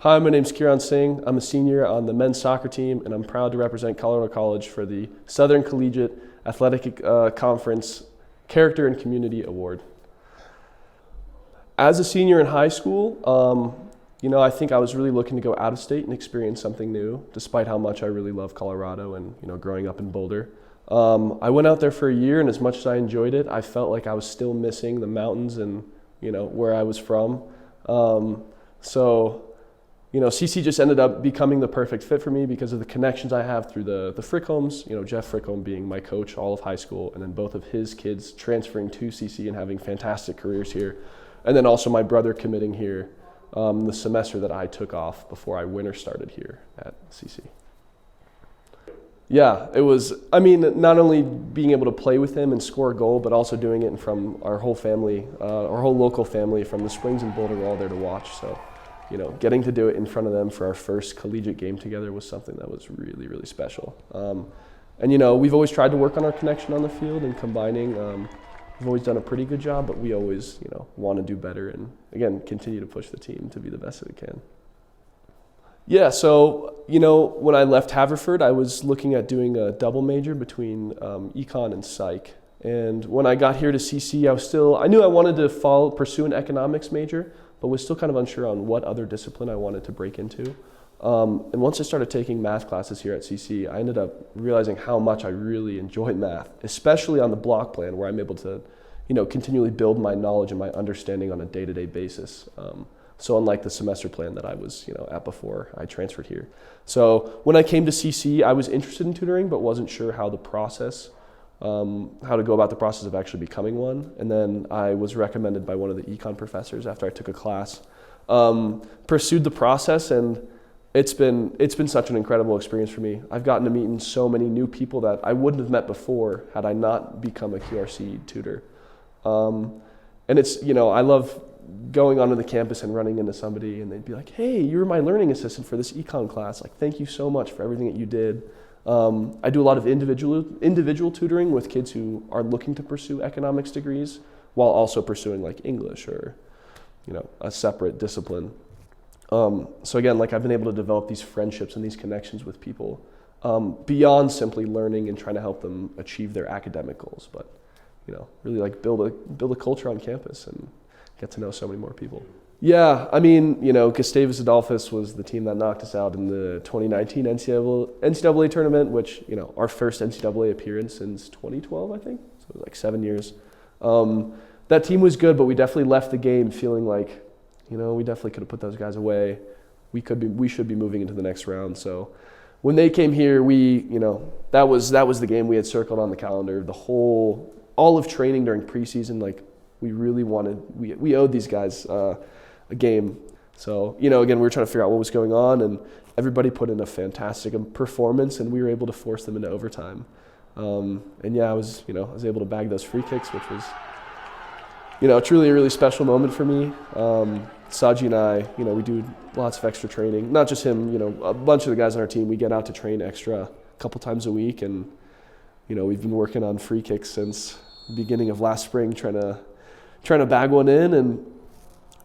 Hi, my name's Kiran Singh. I'm a senior on the men's soccer team, and I'm proud to represent Colorado College for the Southern Collegiate Athletic Conference Character and Community Award. As a senior in high school, I think I was really looking to go out of state and experience something new, despite how much I really love Colorado and, growing up in Boulder. I went out there for a year, and as much as I enjoyed it, I felt like I was still missing the mountains and, where I was from. CC just ended up becoming the perfect fit for me because of the connections I have through the Frickholms, Jeff Frickholm being my coach all of high school, and then both of his kids transferring to CC and having fantastic careers here. And then also my brother committing here the semester that I took off before I winter started here at CC. Yeah, it was, not only being able to play with him and score a goal, but also doing it from our whole family, our whole local family from the Springs and Boulder were all there to watch. So, getting to do it in front of them for our first collegiate game together was something that was really, really special. We've always tried to work on our connection on the field and combining. We've always done a pretty good job, but we always, want to do better and, again, continue to push the team to be the best that it can. Yeah, so, when I left Haverford, I was looking at doing a double major between econ and psych. And when I got here to CC, I knew I wanted to pursue an economics major, but was still kind of unsure on what other discipline I wanted to break into. And once I started taking math classes here at CC, I ended up realizing how much I really enjoy math, especially on the block plan where I'm able to, continually build my knowledge and my understanding on a day-to-day basis. So unlike the semester plan that I was, at before I transferred here. So when I came to CC, I was interested in tutoring, but wasn't sure how to go about the process of actually becoming one. And then I was recommended by one of the econ professors after I took a class, pursued the process, and it's been such an incredible experience for me. I've gotten to meet so many new people that I wouldn't have met before had I not become a QRC tutor. And it's, I love going onto the campus and running into somebody and they'd be like, hey, you were my learning assistant for this econ class. Like, thank you so much for everything that you did. I do a lot of individual tutoring with kids who are looking to pursue economics degrees while also pursuing like English or, a separate discipline. So again, I've been able to develop these friendships and these connections with people beyond simply learning and trying to help them achieve their academic goals, but, really build a culture on campus and get to know so many more people. Yeah, Gustavus Adolphus was the team that knocked us out in the 2019 NCAA tournament, which, our first NCAA appearance since 2012, I think. So it was like 7 years. That team was good, but we definitely left the game feeling like, we definitely could have put those guys away. We should be moving into the next round. So when they came here, that was the game we had circled on the calendar. All of training during preseason, we really we owed these guys a game. So, again, we were trying to figure out what was going on, and everybody put in a fantastic performance, and we were able to force them into overtime. I was able to bag those free kicks, which was, truly a really special moment for me. Saji and I, we do lots of extra training. Not just him, a bunch of the guys on our team, we get out to train extra a couple times a week, and, we've been working on free kicks since the beginning of last spring, trying to bag one in, and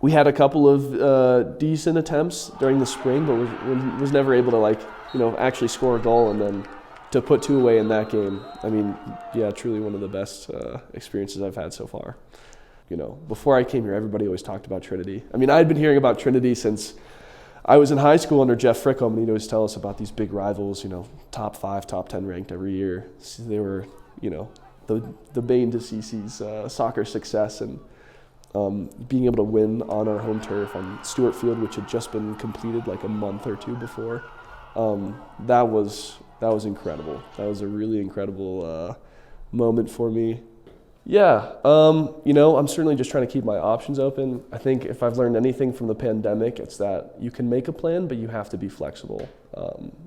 we had a couple of decent attempts during the spring, but was never able to actually score a goal, and then to put two away in that game. Truly one of the best experiences I've had so far. Before I came here, everybody always talked about Trinity. I had been hearing about Trinity since I was in high school under Jeff Frickholm, and he'd always tell us about these big rivals, top 5, top 10 ranked every year. So they were, the bane to CC's soccer success, and being able to win on our home turf on Stewart Field, which had just been completed like a month or two before. That was incredible. That was a really incredible moment for me. Yeah, I'm certainly just trying to keep my options open. I think if I've learned anything from the pandemic, it's that you can make a plan, but you have to be flexible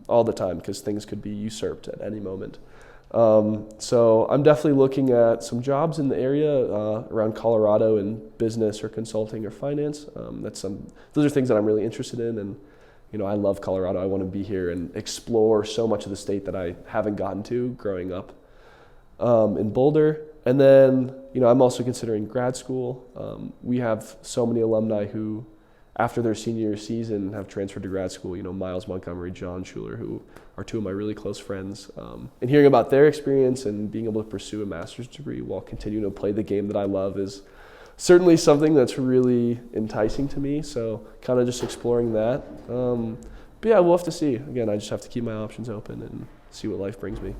all the time because things could be usurped at any moment. So I'm definitely looking at some jobs in the area around Colorado in business or consulting or finance. Those are things that I'm really interested in, and I love Colorado. I want to be here and explore so much of the state that I haven't gotten to growing up in Boulder. And then I'm also considering grad school. We have so many alumni who after their senior season have transferred to grad school. Miles Montgomery, John Schuler, who are two of my really close friends. And hearing about their experience and being able to pursue a master's degree while continuing to play the game that I love is certainly something that's really enticing to me. So kind of just exploring that. But yeah, we'll have to see. Again, I just have to keep my options open and see what life brings me.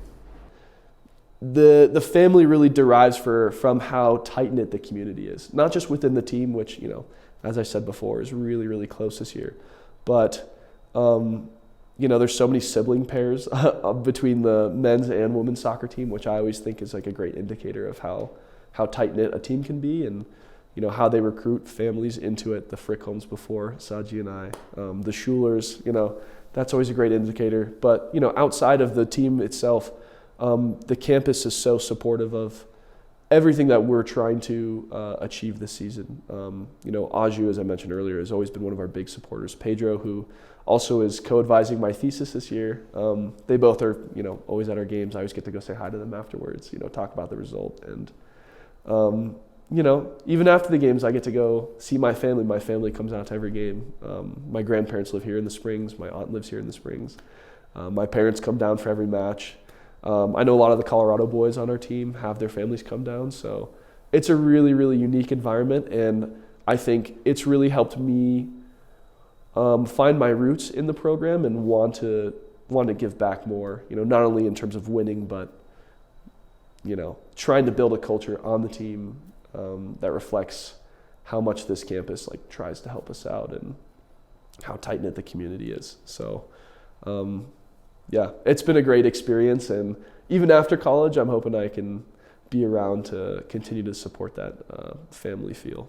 The family really derives from how tight-knit the community is. Not just within the team, which, as I said before, is really, really close this year. But, there's so many sibling pairs between the men's and women's soccer team, which I always think is like a great indicator of how tight-knit a team can be and, how they recruit families into it. The Frickholms before, Saji and I, the Schulers, that's always a great indicator. But, outside of the team itself, the campus is so supportive of everything that we're trying to achieve this season. Aju, as I mentioned earlier, has always been one of our big supporters. Pedro, who also is co-advising my thesis this year. They both are, always at our games. I always get to go say hi to them afterwards, talk about the result. And, even after the games, I get to go see my family. My family comes out to every game. My grandparents live here in the Springs. My aunt lives here in the Springs. My parents come down for every match. I know a lot of the Colorado boys on our team have their families come down, so it's a really, really unique environment, and I think it's really helped me find my roots in the program and want to give back more. Not only in terms of winning, but trying to build a culture on the team that reflects how much this campus tries to help us out and how tight knit the community is. So. Yeah, it's been a great experience, and even after college, I'm hoping I can be around to continue to support that family feel.